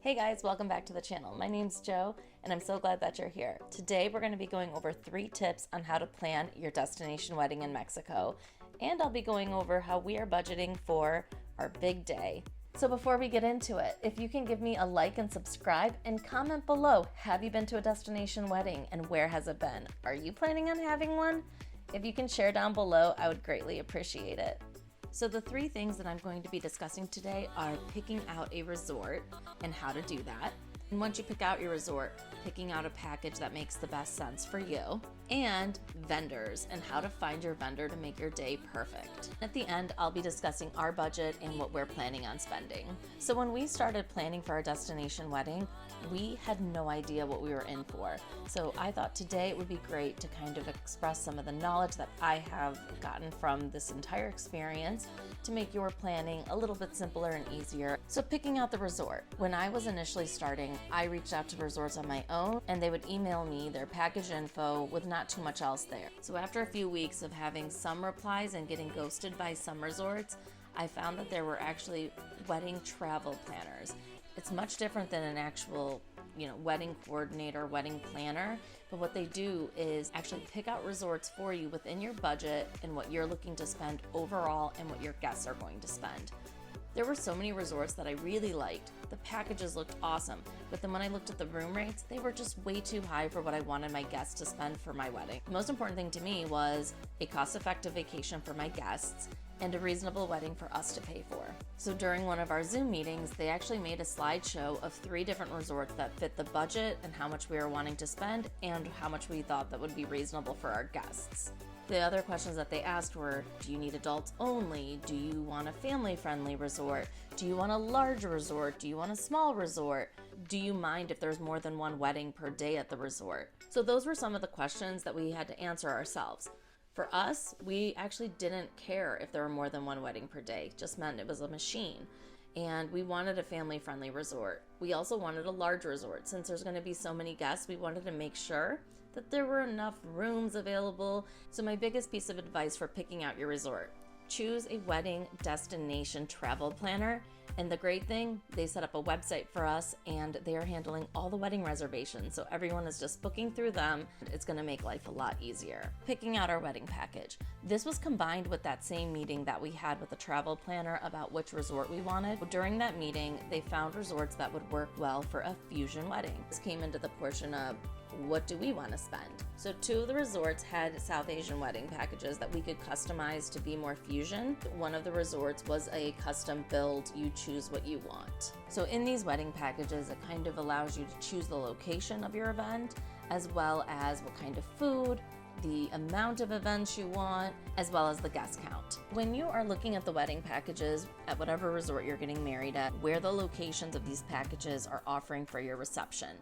Hey guys, welcome back to the channel. My name's Jo, and I'm so glad that you're here. Today we're going to be going over 3 tips on how to plan your destination wedding in Mexico, and I'll be going over how we are budgeting for our big day. So before we get into it, if you can give me a like and subscribe and comment below, have you been to a destination wedding and where has it been? Are you planning on having one? If you can share down below, I would greatly appreciate it. So the 3 things that I'm going to be discussing today are picking out a resort and how to do that. And once you pick out your resort, picking out a package that makes the best sense for you, and vendors and how to find your vendor to make your day perfect. At the end, I'll be discussing our budget and what we're planning on spending. So when we started planning for our destination wedding, we had no idea what we were in for. So I thought today it would be great to kind of express some of the knowledge that I have gotten from this entire experience to make your planning a little bit simpler and easier. So picking out the resort. When I was initially starting, I reached out to resorts on my own and they would email me their package info with not too much else there. So after a few weeks of having some replies and getting ghosted by some resorts, I found that there were actually wedding travel planners. It's much different than an actual, wedding coordinator, wedding planner, but what they do is actually pick out resorts for you within your budget and what you're looking to spend overall and what your guests are going to spend. There were so many resorts that I really liked. The packages looked awesome, but then when I looked at the room rates, they were just way too high for what I wanted my guests to spend for my wedding. The most important thing to me was a cost-effective vacation for my guests and a reasonable wedding for us to pay for. So during one of our Zoom meetings, they actually made a slideshow of 3 different resorts that fit the budget and how much we were wanting to spend and how much we thought that would be reasonable for our guests. The other questions that they asked were, do you need adults only? Do you want a family-friendly resort? Do you want a large resort? Do you want a small resort? Do you mind if there's more than one wedding per day at the resort? So those were some of the questions that we had to answer ourselves. For us, we actually didn't care if there were more than one wedding per day, just meant it was a machine. And we wanted a family-friendly resort. We also wanted a large resort. Since there's going to be so many guests, we wanted to make sure that there were enough rooms available. So my biggest piece of advice for picking out your resort: choose a wedding destination travel planner. And the great thing, they set up a website for us and they are handling all the wedding reservations. So everyone is just booking through them. It's gonna make life a lot easier. Picking out our wedding package. This was combined with that same meeting that we had with the travel planner about which resort we wanted. During that meeting, they found resorts that would work well for a fusion wedding. This came into the portion of, what do we want to spend? So 2 of the resorts had South Asian wedding packages that we could customize to be more fusion. One of the resorts was a custom build, you choose what you want. So in these wedding packages, it kind of allows you to choose the location of your event, as well as what kind of food, the amount of events you want, as well as the guest count. When you are looking at the wedding packages at whatever resort you're getting married at, where the locations of these packages are offering for your reception.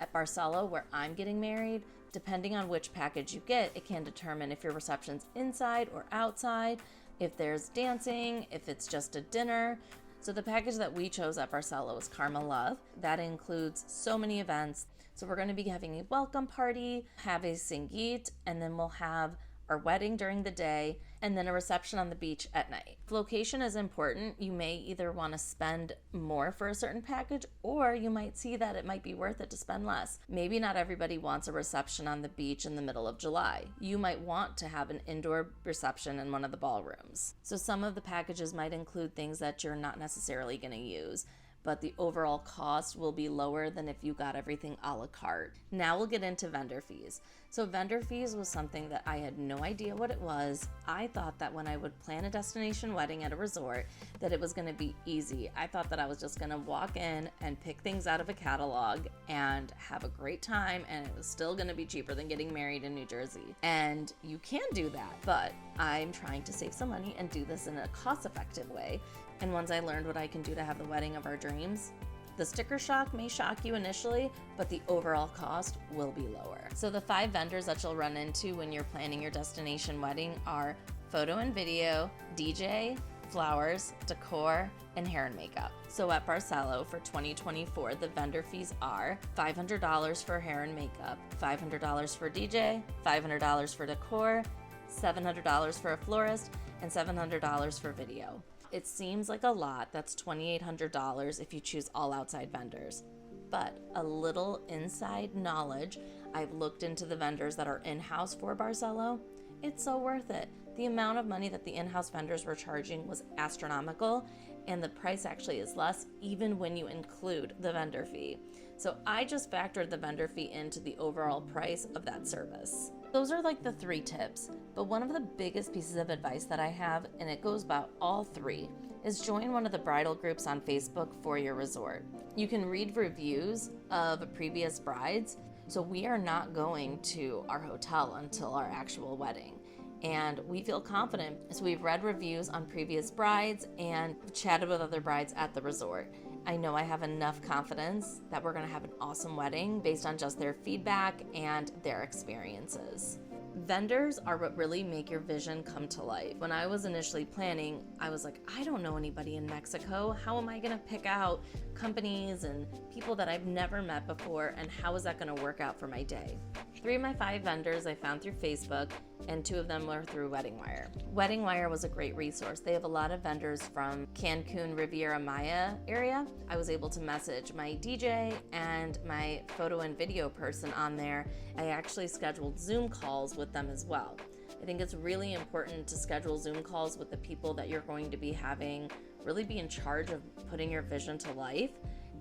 At Barcelo, where I'm getting married, depending on which package you get, it can determine if your reception's inside or outside, if there's dancing, if it's just a dinner. So the package that we chose at Barcelo is Karma Love. That includes so many events. So we're going to be having a welcome party, have a Sangeet, and then we'll have our wedding during the day, and then a reception on the beach at night. If location is important, you may either want to spend more for a certain package, or you might see that it might be worth it to spend less. Maybe not everybody wants a reception on the beach in the middle of July. You might want to have an indoor reception in one of the ballrooms. So some of the packages might include things that you're not necessarily going to use, but the overall cost will be lower than if you got everything a la carte. Now we'll get into vendor fees. So vendor fees was something that I had no idea what it was. I thought that when I would plan a destination wedding at a resort, that it was gonna be easy. I thought that I was just gonna walk in and pick things out of a catalog and have a great time, and it was still gonna be cheaper than getting married in New Jersey. And you can do that, but I'm trying to save some money and do this in a cost-effective way. And once I learned what I can do to have the wedding of our dreams, the sticker shock may shock you initially, but the overall cost will be lower. So the 5 vendors that you'll run into when you're planning your destination wedding are photo and video, DJ, flowers, decor, and hair and makeup. So at Barcelo for 2024, the vendor fees are $500 for hair and makeup, $500 for DJ, $500 for decor, $700 for a florist, and $700 for video. It seems like a lot. That's $2,800 if you choose all outside vendors. But a little inside knowledge, I've looked into the vendors that are in-house for Barcelo. It's so worth it. The amount of money that the in-house vendors were charging was astronomical, and the price actually is less even when you include the vendor fee. So I just factored the vendor fee into the overall price of that service. Those are like the 3 tips, but one of the biggest pieces of advice that I have, and it goes about all 3, is join one of the bridal groups on Facebook for your resort. You can read reviews of previous brides, so we are not going to our hotel until our actual wedding. And we feel confident, so we've read reviews on previous brides and chatted with other brides at the resort. I know I have enough confidence that we're gonna have an awesome wedding based on just their feedback and their experiences. Vendors are what really make your vision come to life. When I was initially planning, I was like, I don't know anybody in Mexico. How am I gonna pick out companies and people that I've never met before, and how is that gonna work out for my day? 3 of my 5 vendors I found through Facebook, and 2 of them were through WeddingWire. WeddingWire was a great resource. They have a lot of vendors from Cancun, Riviera Maya area. I was able to message my DJ and my photo and video person on there. I actually scheduled Zoom calls with them as well. I think it's really important to schedule Zoom calls with the people that you're going to be having really be in charge of putting your vision to life.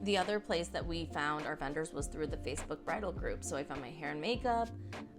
The other place that we found our vendors was through the Facebook bridal group. So I found my hair and makeup,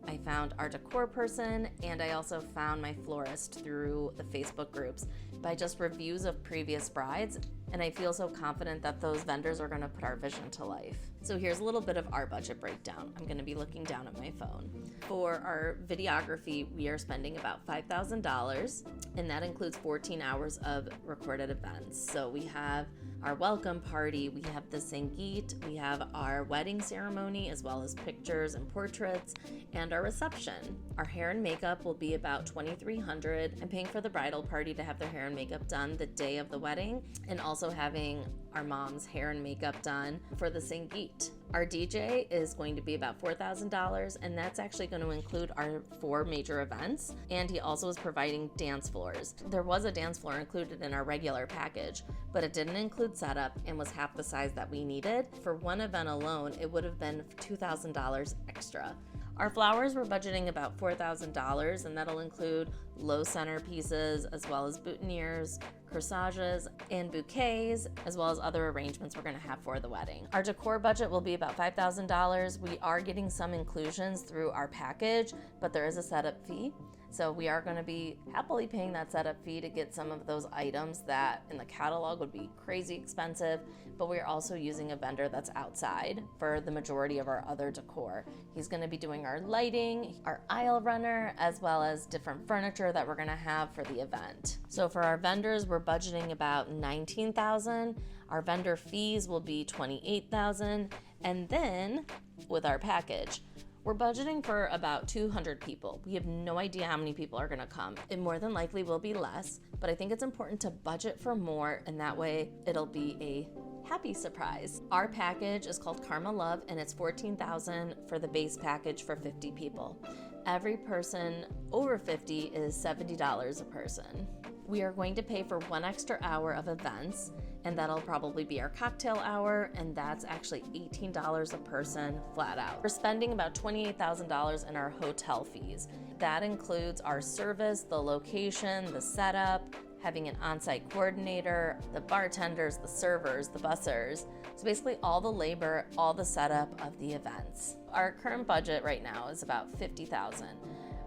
I found our decor person, and I also found my florist through the Facebook groups by just reviews of previous brides. And I feel so confident that those vendors are gonna put our vision to life. So here's a little bit of our budget breakdown. I'm gonna be looking down at my phone. For our videography, we are spending about $5,000, and that includes 14 hours of recorded events. So we have our welcome party, we have the Sangeet, we have our wedding ceremony, as well as pictures and portraits, and our reception. Our hair and makeup will be about $2,300. I'm paying for the bridal party to have their hair and makeup done the day of the wedding, and also having our mom's hair and makeup done for the Sangeet. Our DJ is going to be about $4,000, and that's actually going to include our 4 major events, and he also is providing dance floors. There was a dance floor included in our regular package, but it didn't include setup and was half the size that we needed. For one event alone, it would have been $2,000 extra. Our flowers, we're budgeting about $4,000, and that'll include low center pieces, as well as boutonnieres, corsages, and bouquets, as well as other arrangements we're gonna have for the wedding. Our decor budget will be about $5,000. We are getting some inclusions through our package, but there is a setup fee. So we are gonna be happily paying that setup fee to get some of those items that in the catalog would be crazy expensive, but we're also using a vendor that's outside for the majority of our other decor. He's gonna be doing our lighting, our aisle runner, as well as different furniture that we're gonna have for the event. So for our vendors, we're budgeting about $19,000. Our vendor fees will be $28,000. And then with our package, we're budgeting for about 200 people. We have no idea how many people are gonna come. It more than likely will be less, but I think it's important to budget for more, and that way it'll be a happy surprise. Our package is called Karma Love, and it's $14,000 for the base package for 50 people. Every person over 50 is $70 a person. We are going to pay for 1 extra hour of events, and that'll probably be our cocktail hour, and that's actually $18 a person flat out. We're spending about $28,000 in our hotel fees. That includes our service, the location, the setup, having an on-site coordinator, the bartenders, the servers, the bussers. So basically all the labor, all the setup of the events. Our current budget right now is about $50,000,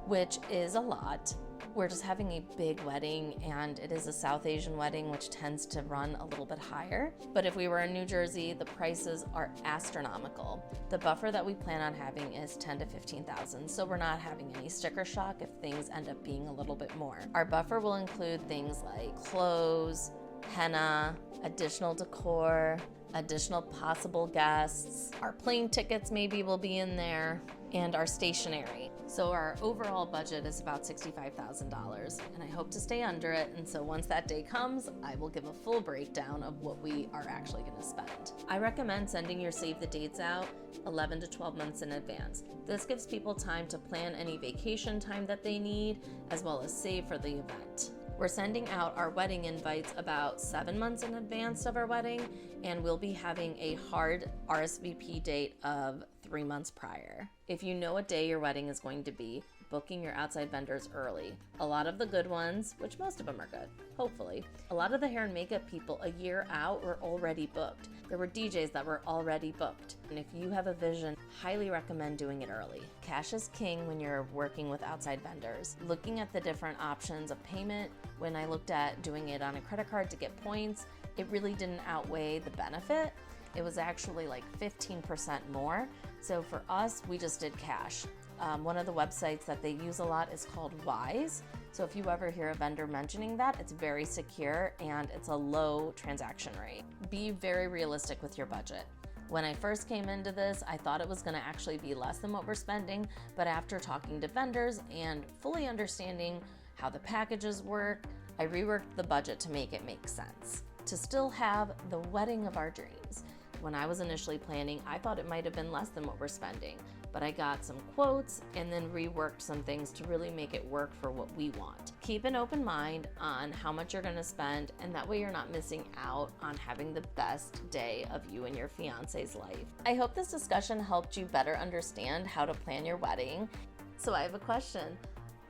which is a lot. We're just having a big wedding, and it is a South Asian wedding, which tends to run a little bit higher. But if we were in New Jersey, the prices are astronomical. The buffer that we plan on having is $10,000 to $15,000, so we're not having any sticker shock if things end up being a little bit more. Our buffer will include things like clothes, henna, additional decor, additional possible guests. Our plane tickets maybe will be in there, and our stationery. So our overall budget is about $65,000, and I hope to stay under it. And so once that day comes, I will give a full breakdown of what we are actually going to spend. I recommend sending your save the dates out 11 to 12 months in advance. This gives people time to plan any vacation time that they need, as well as save for the event. We're sending out our wedding invites about 7 months in advance of our wedding, and we'll be having a hard RSVP date of 3 months prior. If you know what day your wedding is going to be, booking your outside vendors early. A lot of the good ones, which most of them are good, hopefully. A lot of the hair and makeup people a year out were already booked. There were DJs that were already booked. And if you have a vision, highly recommend doing it early. Cash is king when you're working with outside vendors. Looking at the different options of payment, when I looked at doing it on a credit card to get points, it really didn't outweigh the benefit. It was actually like 15% more. So for us, we just did cash. One of the websites that they use a lot is called Wise. So if you ever hear a vendor mentioning that, it's very secure and it's a low transaction rate. Be very realistic with your budget. When I first came into this, I thought it was going to actually be less than what we're spending, but after talking to vendors and fully understanding how the packages work, I reworked the budget to make it make sense. To still have the wedding of our dreams. When I was initially planning, I thought it might have been less than what we're spending, but I got some quotes and then reworked some things to really make it work for what we want. Keep an open mind on how much you're gonna spend, and that way you're not missing out on having the best day of you and your fiance's life. I hope this discussion helped you better understand how to plan your wedding. So I have a question.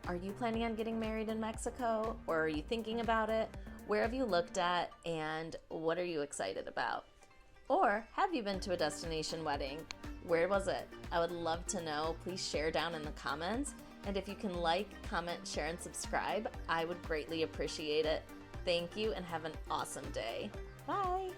Are you planning on getting married in Mexico, or are you thinking about it? Where have you looked at, and what are you excited about? Or have you been to a destination wedding? Where was it? I would love to know. Please share down in the comments. And if you can like, comment, share, and subscribe, I would greatly appreciate it. Thank you and have an awesome day. Bye.